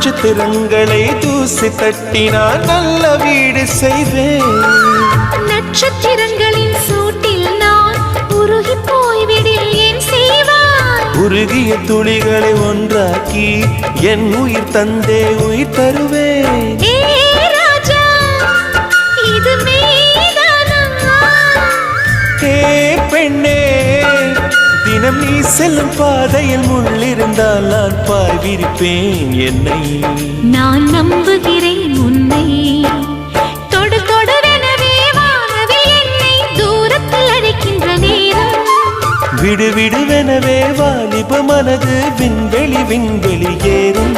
நட்சத்திரங்களை தூசி தட்டினால் நல்ல வீடு செய்வேன். நட்சத்திரங்களின் சூட்டில் நான் உருகி போய்விடில் ஏன் செய்வாய்? உருகிய துளிகளை ஒன்றாக்கி என் உயிர் தந்தே உயிர் தருவேன். ஏ ராஜா, இது மெய்தானா? ஏ பெண்ணே, தினம் நீ செல்லும் பாதையில் முள்ளிருந்தால் நான் பாய் விரிப்பேன் என்னை. நான் நம்புகிறேன் உன்னை. தொடு தொடுவெனவே வானவில் என்னை தூரத்தில் அழைக்கின்ற நேரம். விடு விடுவெனவே வாலிப மனது விண்வெளி விண்வெளி ஏறும்.